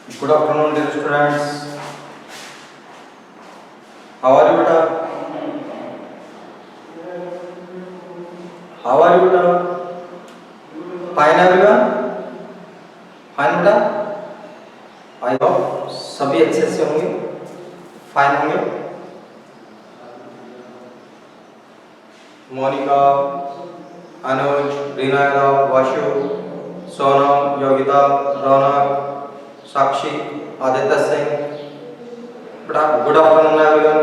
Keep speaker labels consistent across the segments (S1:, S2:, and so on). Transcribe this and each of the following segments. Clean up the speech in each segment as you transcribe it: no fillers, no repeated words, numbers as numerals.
S1: Good afternoon, dear students. How are you, beta? How are you, beta? Fine, everyone. Fine, beta. I hope सभी अच्छे से होंगे, fine होंगे. मोनिका, अनुज, रीना, वाशु, सोनम, योगिता, रौनक, साक्षी, आदित्य सिंह. बड़ा good afternoon everyone.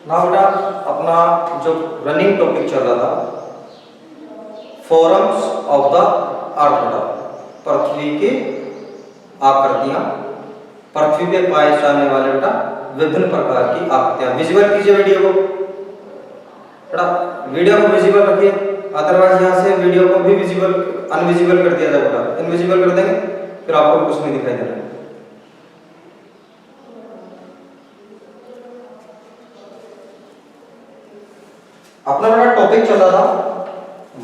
S1: ना बेटा अपना जो रनिंग टॉपिक चल रहा था फॉर्म्स ऑफ द अर्थ, बेटा पृथ्वी की आकृतियां, पृथ्वी पे पाए जाने वाले बेटा विभिन्न प्रकार की आकृतियां. विजुअल कीजिए वीडियो को, बेटा वीडियो को विजिबल रखिए, अदरवाइज यहाँ से वीडियो को भी विजिबल अनविजिबल कर दिया जाए बेटा. इनविजिबल कर देंगे फिर आपको कुछ नहीं दिखाई देना. अपना बड़ा टॉपिक चल रहा था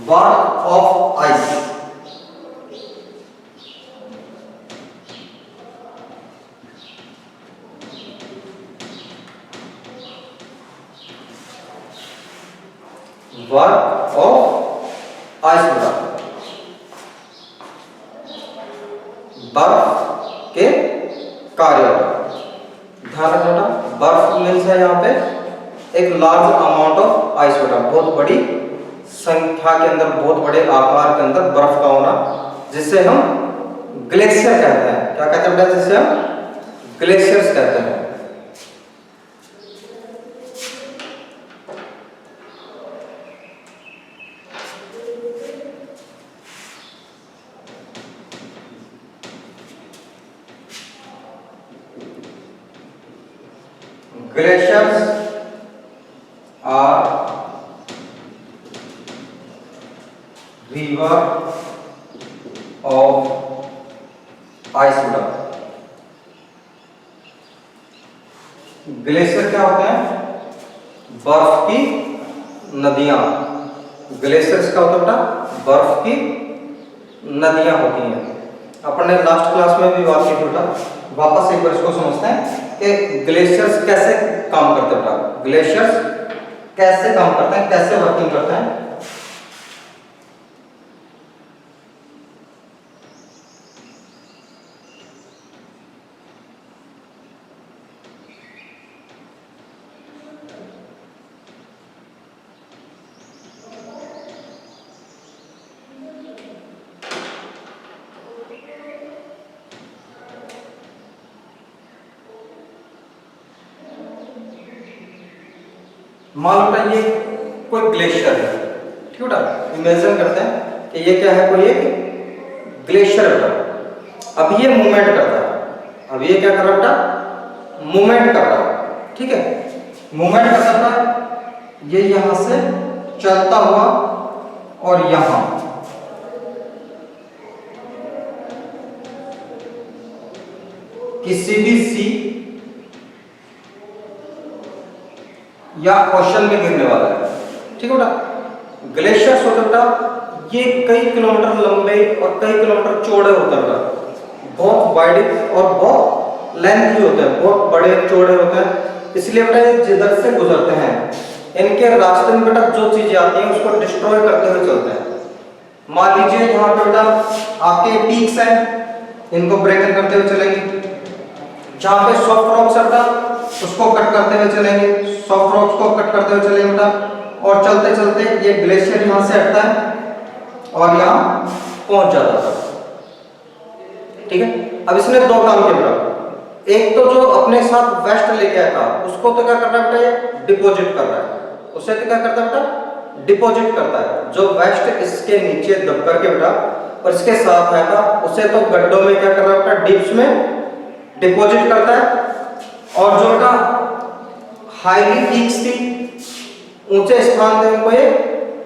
S1: work of ice. Work of ice बेटा बर्फ के कार्य. ध्यान रखना बेटा, बर्फ मीन्स है यहाँ पे एक लार्ज अमाउंट ऑफ आइस बेटा, बहुत बड़ी संख्या के अंदर, बहुत बड़े आकार के अंदर बर्फ का होना, जिसे हम ग्लेशियर कहते हैं. क्या कहते हैं बेटा? जिसे हम ग्लेशियर्स कहते हैं. Glaciers are river of ice water. Glacier क्या होते हैं? बर्फ की नदियां. ग्लेशियर्स क्या होता है बेटा? बर्फ की नदियां होती हैं. अपन ने लास्ट क्लास में भी बात की थी बेटा, वापस एक बार इसको समझते हैं कि ग्लेशियर्स कैसे काम करते हैं बेटा. ग्लेशियर्स कैसे काम करते हैं, कैसे वर्किंग करते हैं. मान लो ये कोई ग्लेशियर है, ठीक है. इमेजिन करते हैं कि ये क्या है, कोई एक ग्लेशियर है बेटा. अब ये मूवमेंट करता है. अब ये क्या कर रहा है बेटा? मूवमेंट कर रहा है, ठीक है. मूवमेंट कर रहा है, ये यहां से चलता हुआ और यहां किसी भी सी या ओशन में गिरने वाला है, ठीक है बेटा. ग्लेशियर्स होते बेटा ये कई किलोमीटर लंबे और कई किलोमीटर चौड़े होते हैं बेटा, बहुत वाइड और बहुत लेंथी होते हैं, बहुत बड़े चौड़े होते हैं. इसलिए बेटा ये जिधर से गुजरते हैं इनके रास्ते में बेटा जो चीजें आती हैं उसको डिस्ट्रॉय करते हुए चलते हैं. मान लीजिए यहाँ पे बेटा आपके पीक्स हैं, इनको ब्रेक करते हुए चलेंगे. जहाँ पे सॉफ्ट रॉक्स है बेटा उसको कट करते हुए चलेंगे, सॉफ्ट रॉक्स को कट करते हुए चलेंगे बेटा. और चलते चलते ये ग्लेशियर यहाँ से हटता है और यहाँ पहुंच जाता है, ठीक है. अब इसने दो काम किए बेटा. एक तो जो अपने साथ वेस्ट लेके आया था उसको तो क्या कर रहा है बेटा, ये डिपॉजिट कर रहा है. उसे तो क्या करता है बेटा? डिपॉजिट करता है. जो वेस्ट इसके नीचे दब करके बेटा और इसके साथ आया था उसे तो गड्ढों में क्या कर रहा है बेटा? डीप्स में डिपॉजिट करता है. और जो बेटा हाईली पीक्स थी, ऊंचे स्थान थे, उनको ये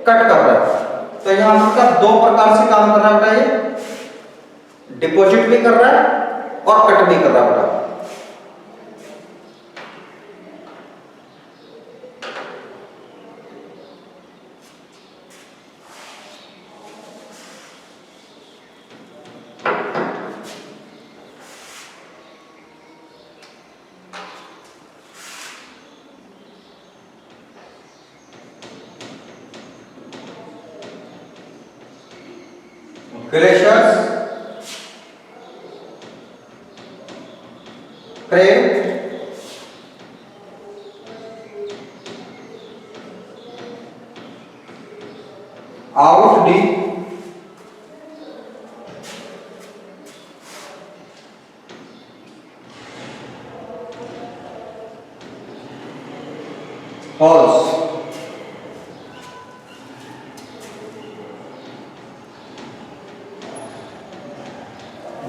S1: कट कर रहा है. तो यहां पर दो प्रकार से काम कर रहा है बेटा. ये डिपॉजिट भी कर रहा है और कट भी कर रहा है बेटा. glaciers crave out the halls.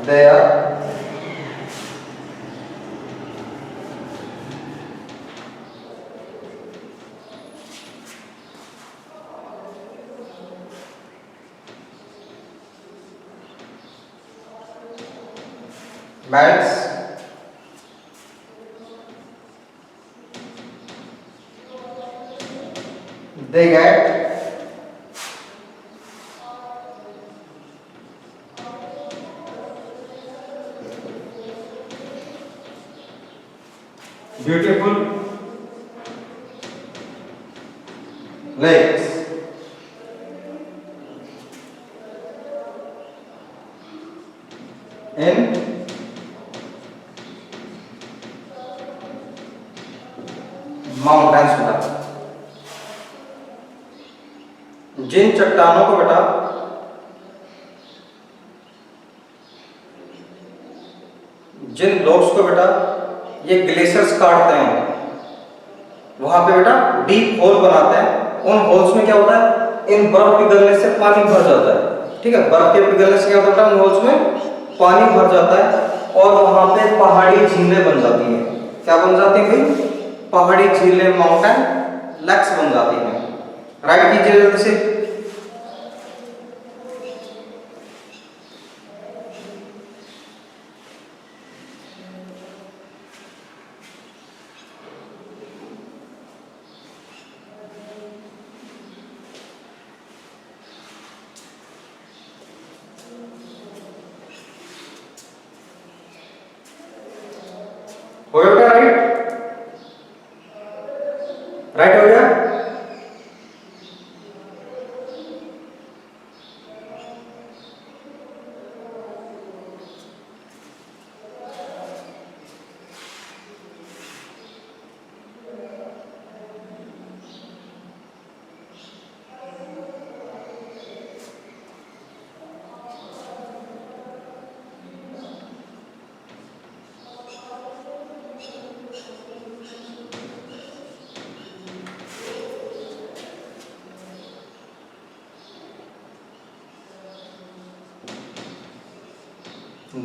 S1: There melts they get beautiful lakes. In mountains बेटा, जिन चट्टानों को बेटा जिन ब्लॉक्स को बेटा ये ग्लेशियर्स काटते हैं, वहां पे बेटा डीप होल बनाते हैं। उन होल्स में क्या होता है, इन बर्फ पिघलने से पानी भर जाता है। ठीक है, बर्फ के पिघलने से क्या होता है, उन होल्स में पानी भर जाता है और वहां पे पहाड़ी झीलें बन जाती हैं। क्या बन जाती है भाई, पहाड़ी झीलें, माउंटेन लेक्स बन जाती हैं। राइट कीजिए जल्दी से। हो गया राइट, राइट हो गया।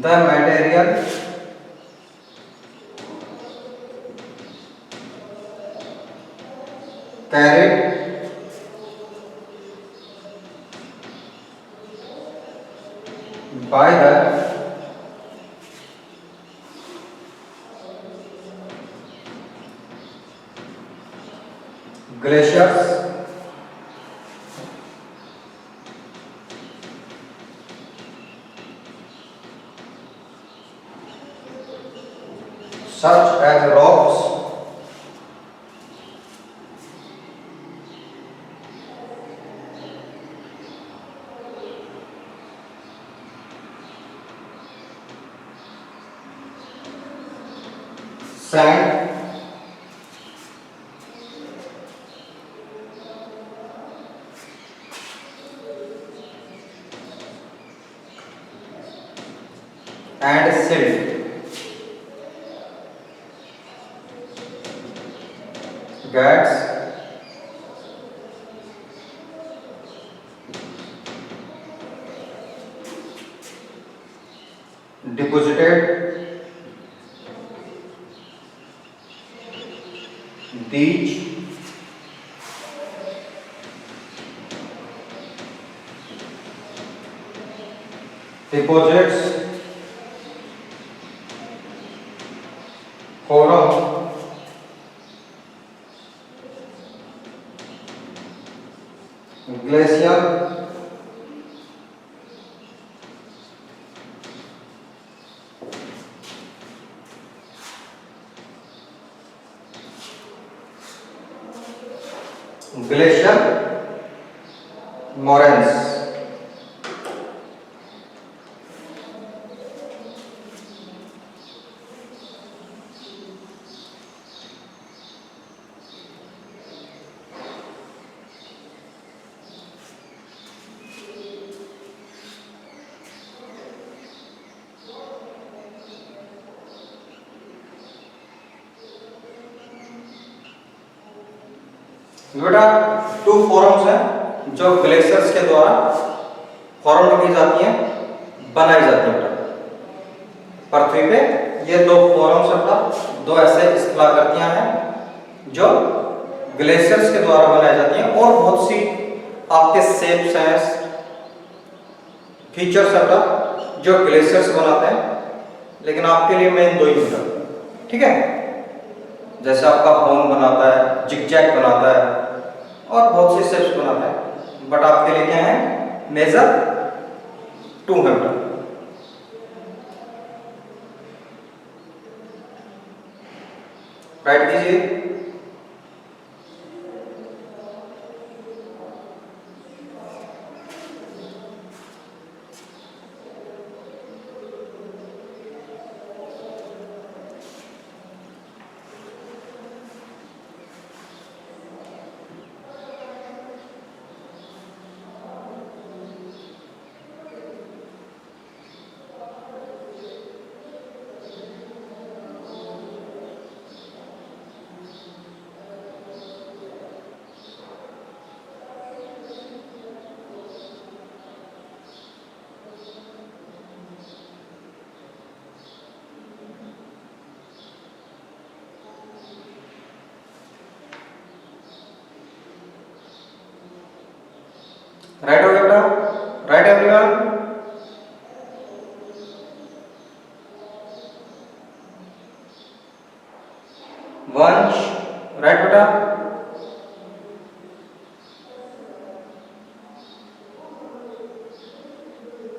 S1: The material carried by the glaciers such as rocks, sand, and silt gets deposited these deposits form glacial glacial moraines. बेटा टू फॉर्म्स हैं जो ग्लेशियर्स के द्वारा फॉर्म की जाती हैं, बनाई जाती हैं बेटा पृथ्वी पे। ये दो फॉर्म्स बेटा, दो ऐसे स्थलाकृतियां हैं जो ग्लेशियर्स के द्वारा बनाई जाती हैं, और बहुत सी आपके शेप्स हैं, फीचर्स बेटा जो ग्लेशियर्स बनाते हैं, लेकिन आपके लिए मेन दो ही बेटा, ठीक है। जैसे आपका होन बनाता है, जिगजैग बनाता है, और बहुत सी शेप्स बनाता है, बट आपके लिए क्या है, मेजर टू है बेटा। राइट कीजिए। राइट हो गया बेटा, राइट एवरीवन। वंश राइट बेटा।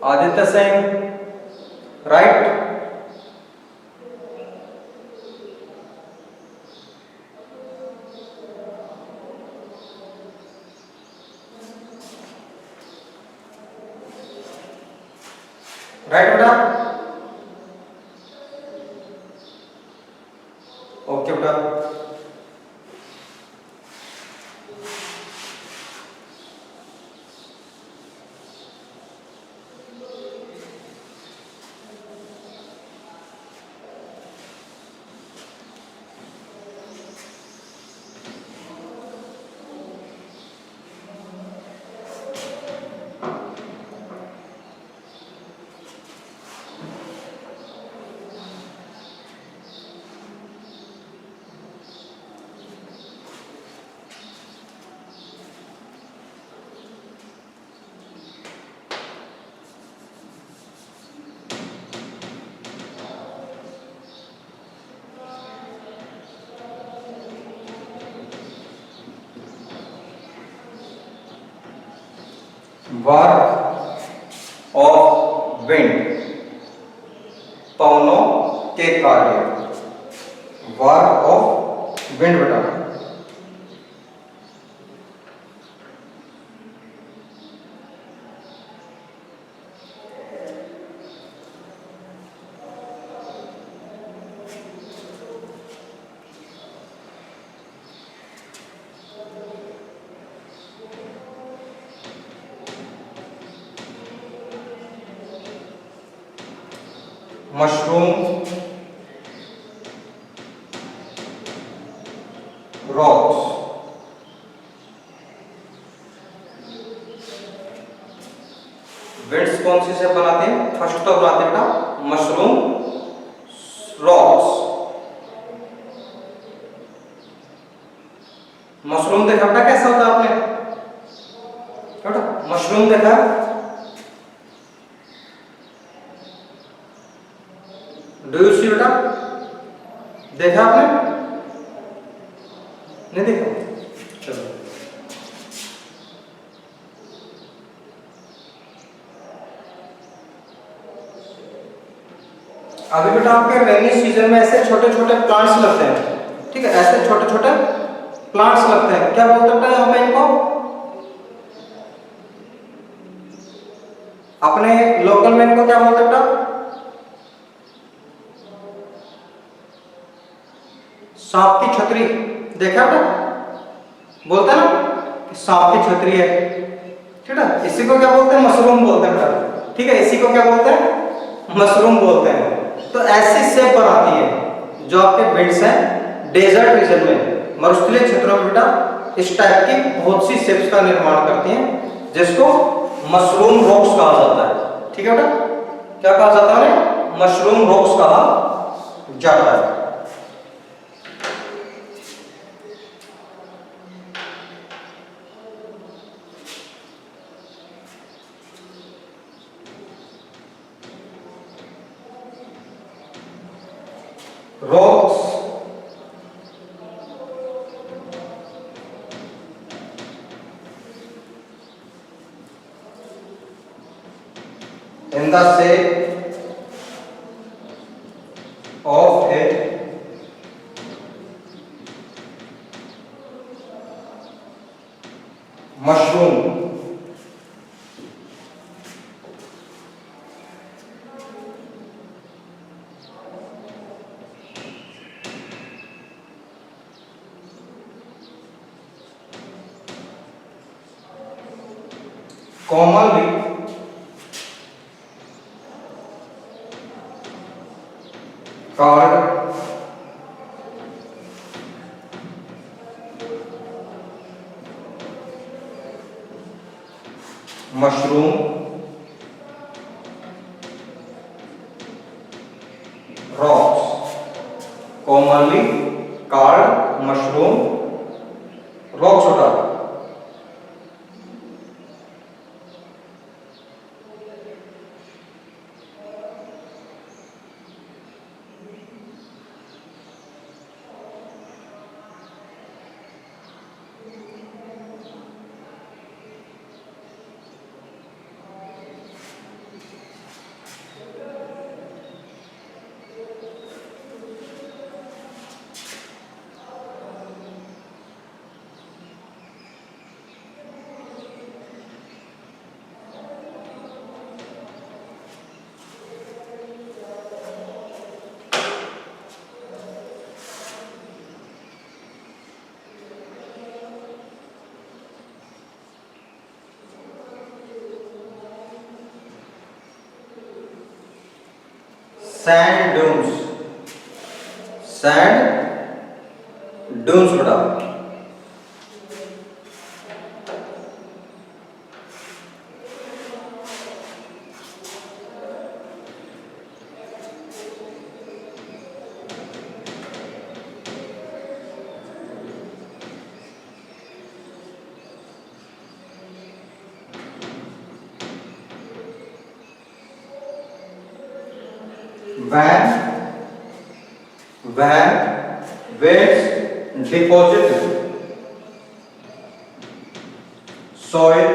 S1: आदित्य सिंह राइट। राइट बेटा, ओके बेटा। वर्क ऑफ विंड, पवनों के कार्य। वर्क ऑफ विंड बेटा, मशरूम रॉक्स। विंड्स कौन सी से बनाते हैं, फर्स्ट तो बनाते हैं बेटा मशरूम रॉक्स। मशरूम देखा बेटा कैसा होता है आपने बेटा, मशरूम देखा, डू यू सी बेटा, देखा आपने, नहीं देखा, चलो। अभी बेटा आपके रेनी सीजन में ऐसे छोटे छोटे प्लांट्स लगते हैं, ठीक है, ऐसे छोटे छोटे प्लांट्स लगते हैं, क्या बोलते हैं यहाँ पे इनको, अपने लोकल में इनको क्या बोलते हैं बेटा, सांप की छतरी, देखा बेटा, बोलते हैं ना कि सांप की छतरी है, ठीक है, इसी को क्या बोलते हैं, मशरूम बोलते हैं बेटा, ठीक है, इसी को क्या बोलते हैं, मशरूम बोलते हैं। तो ऐसी शेप बनाती है जो आपके विंड्स हैं डेजर्ट रीजन में, मरुस्थलीय क्षेत्रों में बेटा इस टाइप की बहुत सी शेप्स का निर्माण करती हैं जिसको मशरूम रॉक्स कहा जाता है। ठीक है बेटा, क्या कहा जाता है? मशरूम रॉक्स कहा जाता है। rocks in the shape of a mushroom commonly called mushroom rocks, commonly called mushroom rocks होता है। सैंड ड्यून्स, सैंड ड्यून्स बेटा, when waves deposit soil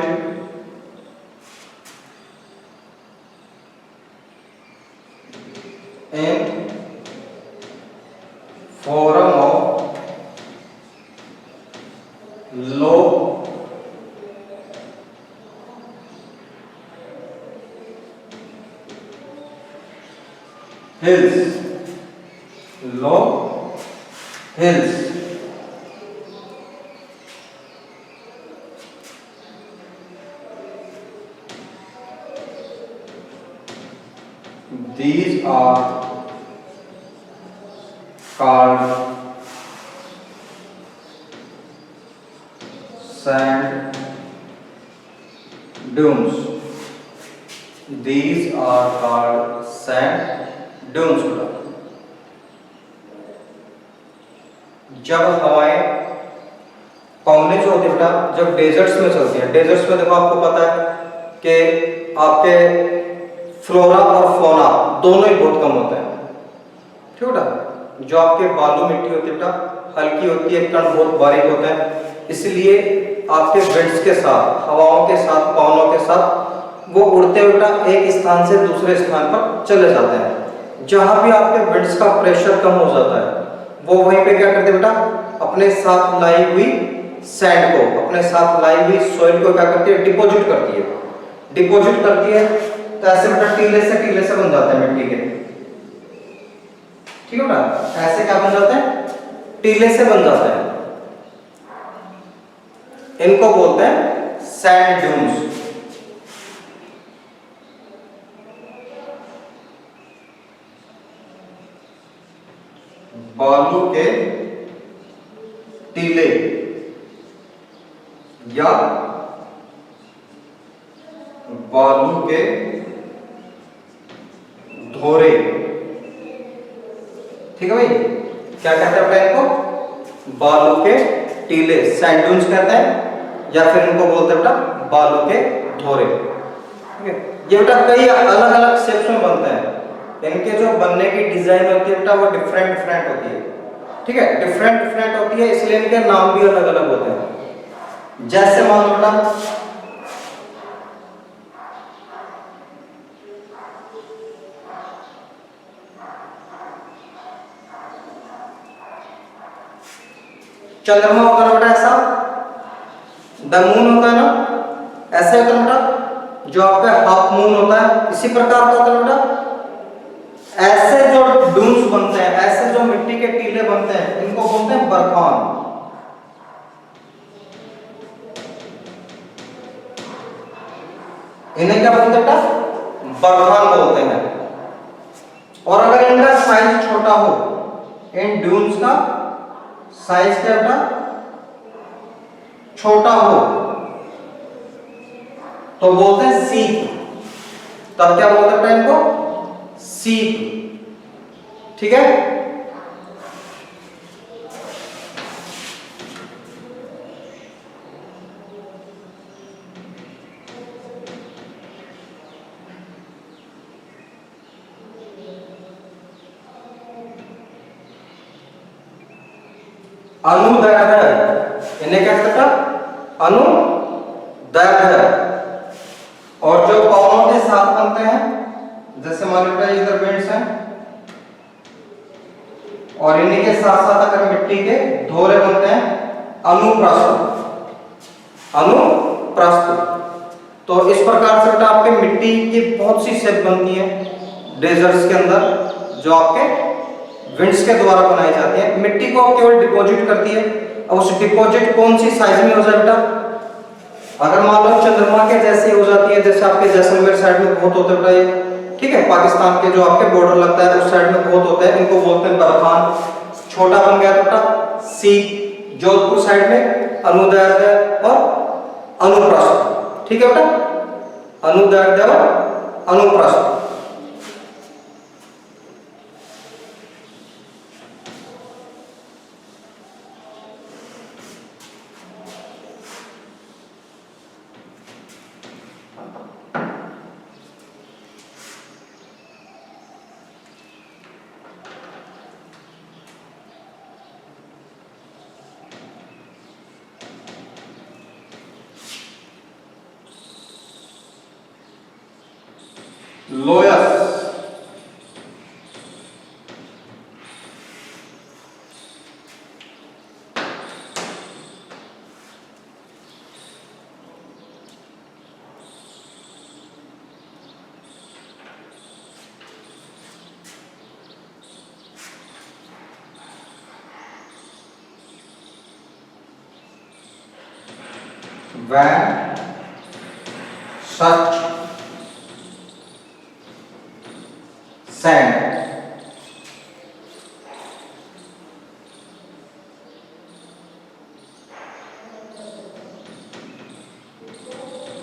S1: in form of low hills, low hills, these are called sand dunes. These are called sand dunes. जब हवाएं पवने जो होती है बेटा, जब डेजर्ट्स में चलती है, डेजर्ट्स में देखो आपको पता है कि आपके फ्लोरा और फौना दोनों ही बहुत कम होते हैं। ठीक है बेटा, जो आपके बालू मिट्टी होती है बेटा हल्की होती है, कण बहुत बारीक होते हैं, इसलिए आपके विंड्स के साथ, हवाओं के साथ, पवनों के साथ वो उड़ते हुए बेटा एक स्थान से दूसरे स्थान पर चले जाते हैं। जहां भी आपके विंड्स का प्रेशर कम हो जाता है वो वहीं पे क्या करते हैं बेटा, अपने साथ लाई हुई सैंड को, अपने साथ लाई हुई सॉइल को क्या करती है, डिपॉजिट करती है। डिपॉजिट करती है तो ऐसे बेटा टीले से बन जाते हैं मिट्टी के। ठीक है बेटा, ऐसे क्या बन जाते हैं, टीले से बन जाते हैं। इनको बोलते हैं सैंड ड्यून्स। बालू के टीले या बालू के धोरे। ठीक है भाई, क्या कहते हैं बेटा इनको? बालू के टीले, सैंड ड्यून्स कहते हैं, या फिर इनको बोलते हैं बेटा बालू के धोरे। ठीक है, ये बेटा कई अलग अलग शेप्स में बनते हैं, इनके जो बनने की डिजाइन होती है बेटा वो डिफरेंट डिफरेंट होती है। ठीक है, डिफरेंट डिफरेंट होती है, इसलिए इनके नाम भी अलग अलग होते हैं। जैसे मान लो बेटा चंद्रमा होता है बेटा ऐसा, द मून होता है ना, ऐसे होता है बेटा जो आपका हाफ मून होता है, इसी प्रकार का होता है बेटा। ऐसे जो डून्स बनते हैं, ऐसे जो मिट्टी के टीले बनते हैं, इनको बोलते हैं बर्फान। इन्हें क्या बोलते हैं बेटा? बर्फान बोलते हैं। और अगर इनका साइज छोटा हो, इन ड्यून्स का साइज क्या बेटा छोटा हो, तो बोलते हैं सीप। तब क्या बोलते हैं बेटा इनको? सीप। ठीक है, अनुदैर्ध्य, इन्हें क्या कहते हैं? अनुदैर्ध्य। और जो कॉमों के साथ बनते हैं, जैसे मान लो इधर बेंड्स हैं, और इन्हीं के साथ साथ अगर मिट्टी के धोरे बनते हैं, अनुप्रस्थ। अनुप्रस्थ। तो इस प्रकार से बेटा आपके मिट्टी की बहुत सी शेप बनती है डेजर्ट्स के अंदर, जो आपके विंड्स के द्वारा बनाई जाती है। मिट्टी को केवल डिपॉजिट करती है। अब उस डिपॉजिट कौन सी साइज में हो जाए बेटा? अगर मान लो चंद्रमा के जैसे हो जाती है, जैसे आपके जैसलमेर साइड में बहुत होते हैं ये, ठीक है, पाकिस्तान के जो आपके बॉर्डर लगता है उस साइड में बहुत होते हैं, इनको बोलते हैं बर्फान। छोटा बन गया बेटा सीप। जोधपुर साइड में अनुदैर्ध्य और अनुप्रस्थ। ठीक है बेटा, अनुदैर्ध्य और अनुप्रस्थ। Loess, when such sand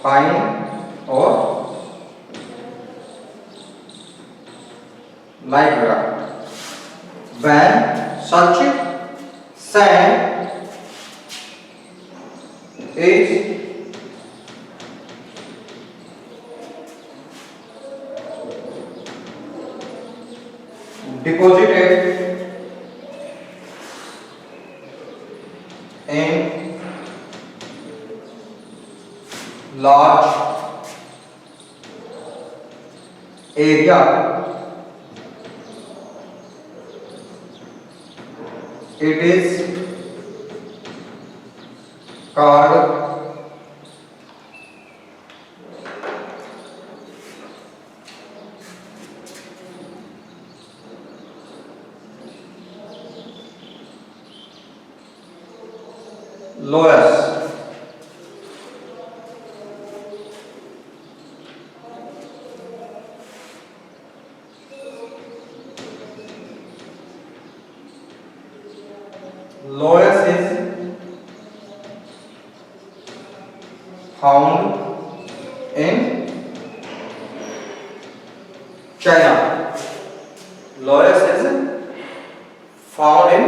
S1: fine or light brown, when such sand is deposited in large area, it is called loess. Loess is China. Loess is found in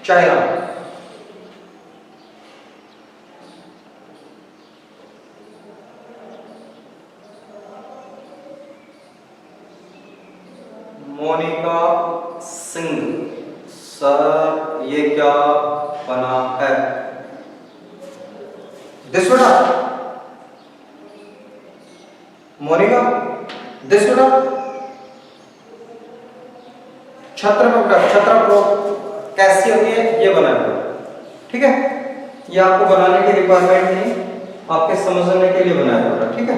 S1: China. Monika Singh, sir ये क्या बना है? दिस बेटा मोनिका, दिस बेटा छत्र कैसी होती है ये बना है, ठीक है? ये आपको बनाने की रिक्वायरमेंट नहीं, आपके समझने के लिए बनाया होगा, ठीक है?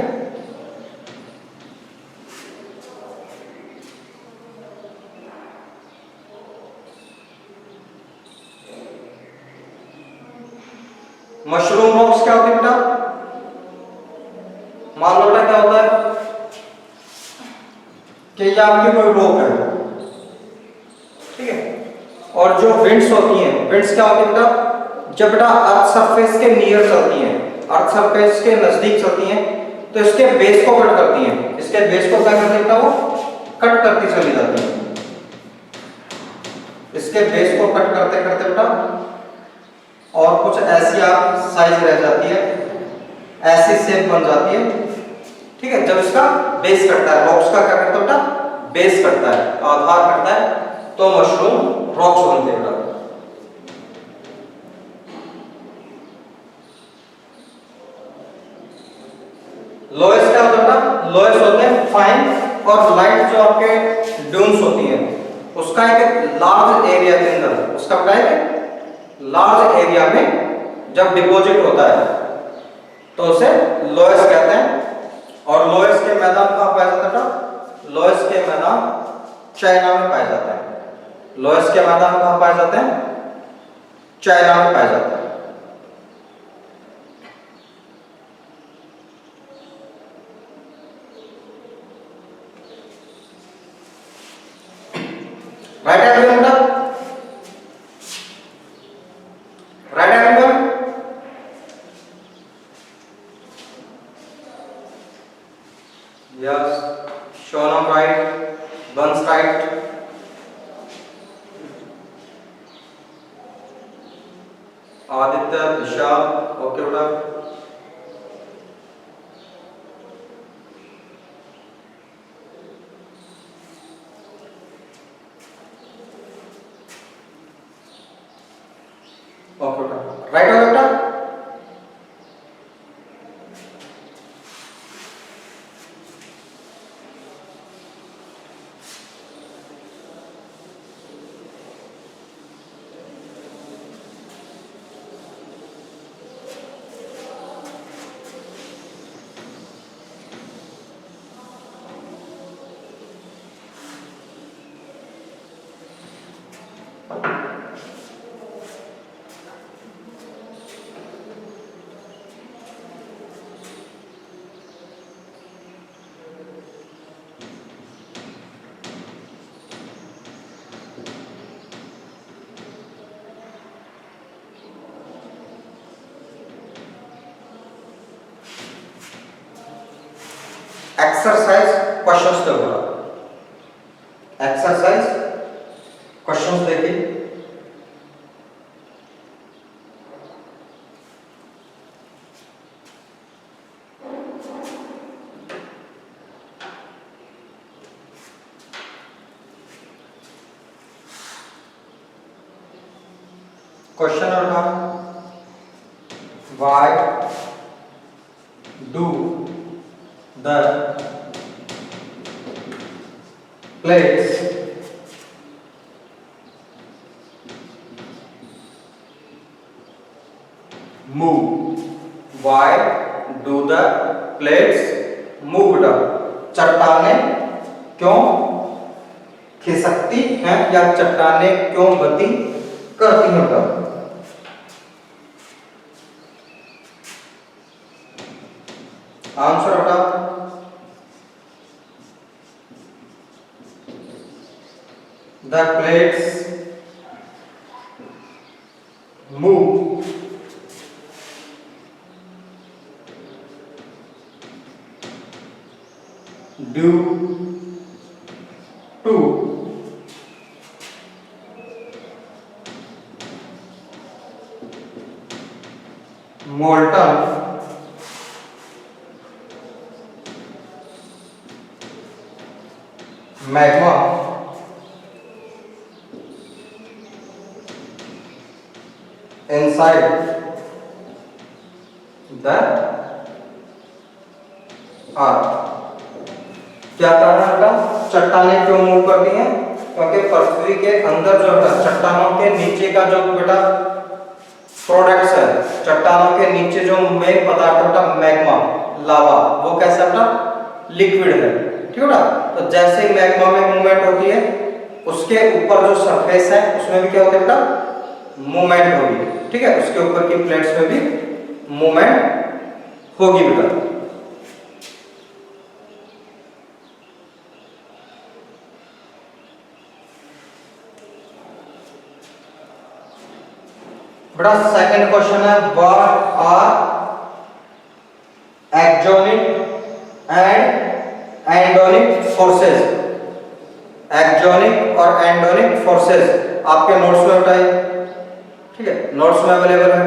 S1: मशरूम रॉक्स क्या होती है बेटा? मान लो बेटा क्या होता है कि ये आपकी कोई रॉक है, ठीक है? और जो विंड्स होती हैं, विंड्स क्या होती है बेटा? जब बेटा अर्थ सरफेस के नियर चलती हैं, अर्थ सरफेस के नजदीक चलती हैं, तो इसके बेस को कट करती हैं। इसके बेस को क्या करती है बेटा? वो कट करती चली जाती है। इसके बेस को कट करते करते बेटा और कुछ ऐसी आप साइज रह जाती है, ऐसी शेप बन जाती है, ठीक है? जब इसका बेस कटता है, रॉक्स का क्या करता है बेटा? बेस कटता है, आधार कटता है, तो मशरूम रॉक्स बनते हैं बेटा। लोएस क्या होता है बेटा? लोएस होते हैं फाइन और लाइट जो आपके ड्यून्स होती हैं, उसका एक लार्ज एरिया के अंदर, उसका बेटा एक लार्ज एरिया में जब डिपॉजिट होता है तो उसे लोएस कहते हैं। और लोएस के मैदान कहाँ पाया जाता है? लोएस के मैदान चाइना में पाए जाते हैं। लोएस के मैदान कहाँ पाए जाते हैं? चाइना में पाए जाते हैं। राइट एवरीवन बेटा, राइट एवरीवन? यस, शोनम राइट, बंस राइट, आदित्य, दिशा ओके बेटा। ओके बेटा, राइट हो बेटा? एक्सरसाइज क्वेश्चंस देखो, एक्सरसाइज क्वेश्चंस देखिए। Question number 1, why do the plates move? Why do the plates move बेटा? चट्टानें क्यों खिसकती हैं या चट्टानें क्यों गति करती हैं बेटा? आंसर बेटा the plates move due to molten magma inside the earth। क्या कारण है? चट्टानें क्यों मूव करती हैं? क्योंकि पृथ्वी के अंदर जो है चट्टानों के नीचे का जो बेटा प्रोडक्ट्स है, चट्टानों के नीचे जो मेन पदार्थ होता मैग्मा लावा, वो कैसा बेटा लिक्विड है, ठीक है ना। तो जैसे ही मैग्मा में मूवमेंट होती है उसके ऊपर जो सरफेस है उसमें भी क्या होता है बेटा मूवमेंट होगी, ठीक है। उसके ऊपर की प्लेट्स में भी मूवमेंट होगी बेटा। बेटा सेकंड क्वेश्चन है what are axonic and एंडोनिक forces. Axonic और एंडोनिक फोर्सेस आपके नोट्स में बताइए, ठीक है, नोट्स में अवेलेबल है,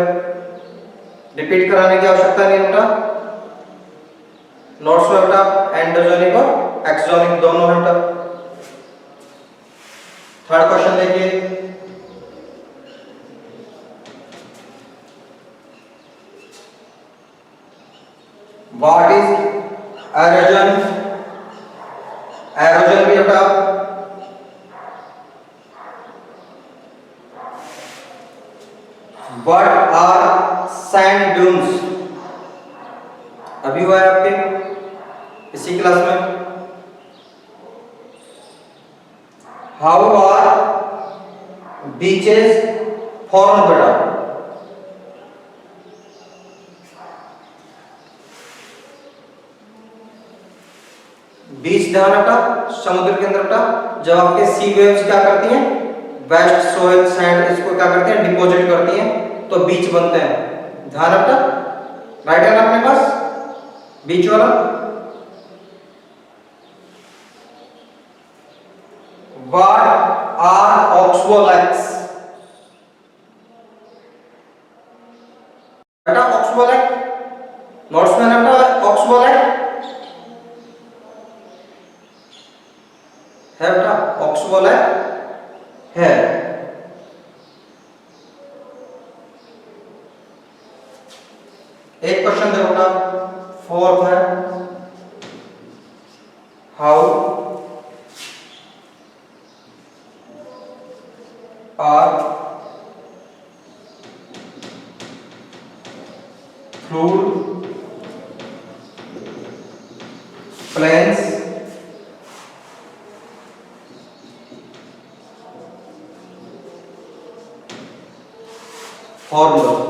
S1: रिपीट कराने की आवश्यकता नहीं बेटा। नोट्स में बेटा एंडोजेनिक और एक्सोनिक दोनों है बेटा। थर्ड क्वेश्चन देखिए, व्हाट इज एरोजन। एरोजन भी बेटा व्हाट आर सैंड ड्यून्स। अभी हुआ है आपके इसी क्लास में। हाउ आर बीचेस फॉर्म बेटा। बीच ध्यान बेटा समुद्र के अंदर बेटा जब आपके सी वेव्स क्या करती हैं वेस्ट सोइल सैंड इसको क्या करती हैं डिपॉजिट करती हैं तो बीच बनते हैं। ध्यान बेटा राइट है ना अपने पास बीच वाला। What are oxbow lakes. बेटा ऑक्सबोलैक नोट्स में ना बेटा ऑक्सबोलैक है बेटा ऑक्सबोलैक है। एक क्वेश्चन देखो बेटा फोर्थ है how are fluid planes formula.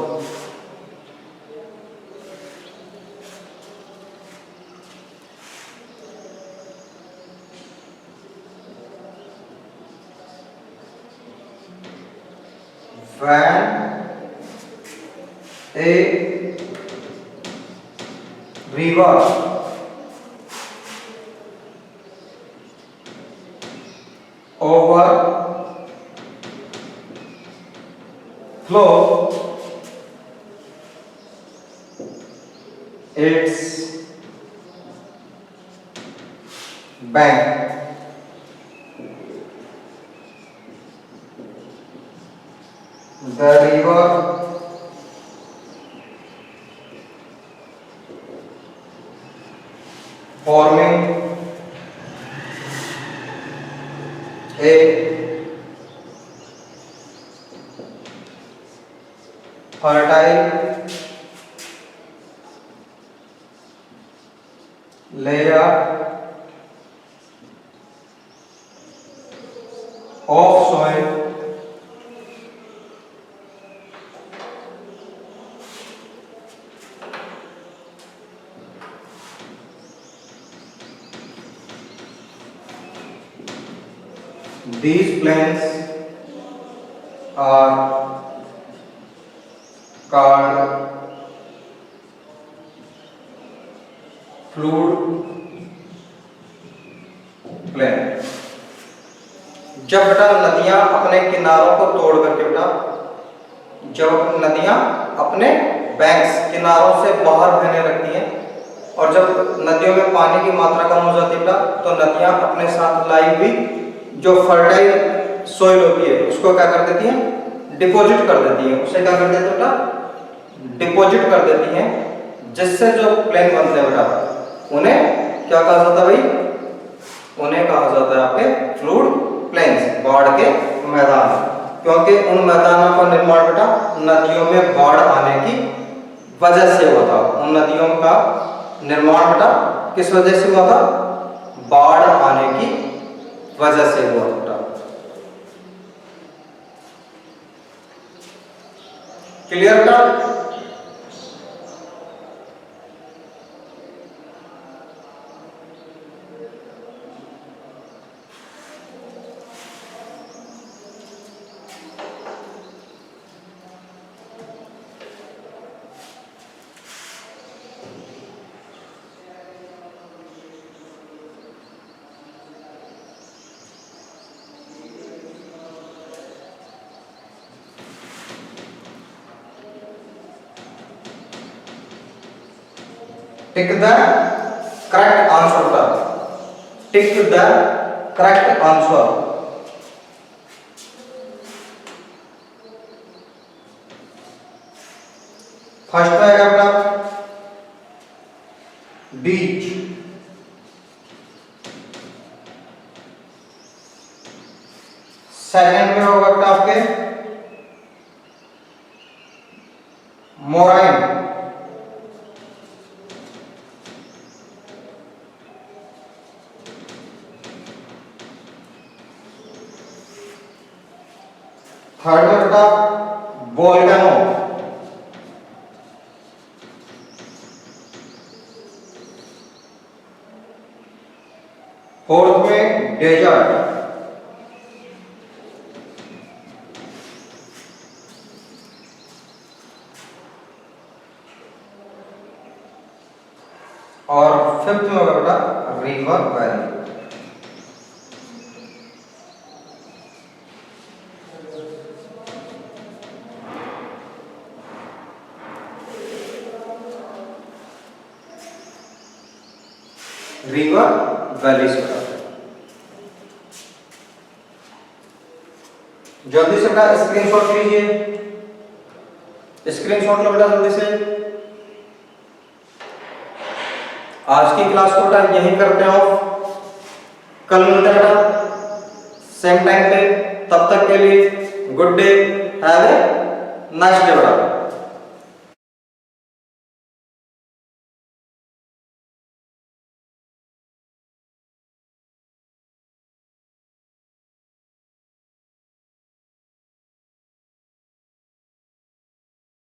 S1: When a river overflow its bank, the river forming a fertile layer of soil these plants are called fluid plant। जब बेटा नदियां अपने किनारों को तोड़ करके बेटा, जब नदियां अपने बैंक्स किनारों से बाहर बहने लगती हैं और जब नदियों में पानी की मात्रा कम हो जाती है बेटा, तो नदियां अपने साथ लाई हुई जो फर्टाइल सोइल होती है उसको क्या कर देती हैं, डिपॉजिट कर देती हैं। उसे क्या कर देते हैं बेटा, डिपॉजिट कर देती हैं, जिससे जो प्लेन बनते हैं बेटा उन्हें क्या कहा जाता है भाई, उन्हें कहा जाता है आपके फ्लूड प्लेन्स, बाढ़ के मैदान। क्योंकि उन मैदानों का निर्माण बेटा नदियों में बाढ़ आने की वजह से हुआ था। उन नदियों का निर्माण बेटा किस वजह से हुआ था, बाढ़ आने की वजह से हुआ बेटा। क्लियर बेटा? Tick the correct answer. Tick the correct answer. First में आएगा बेटा बीच, सेकंड में होगा बेटा आपके मोराइन, थर्ड में बेटा वोल्केनो, फोर्थ में डेजर्ट, और फिफ्थ में होगा बेटा रिवर वैली। रिवर वैली से जल्दी से बेटा स्क्रीनशॉट लीजिए, स्क्रीनशॉट लो बेटा जल्दी से। आज की क्लास को बेटा यही करते हैं ऑफ, कल मिलते हैं बेटा सेम टाइम पे। तब तक के लिए good day, have a nice day बेटा।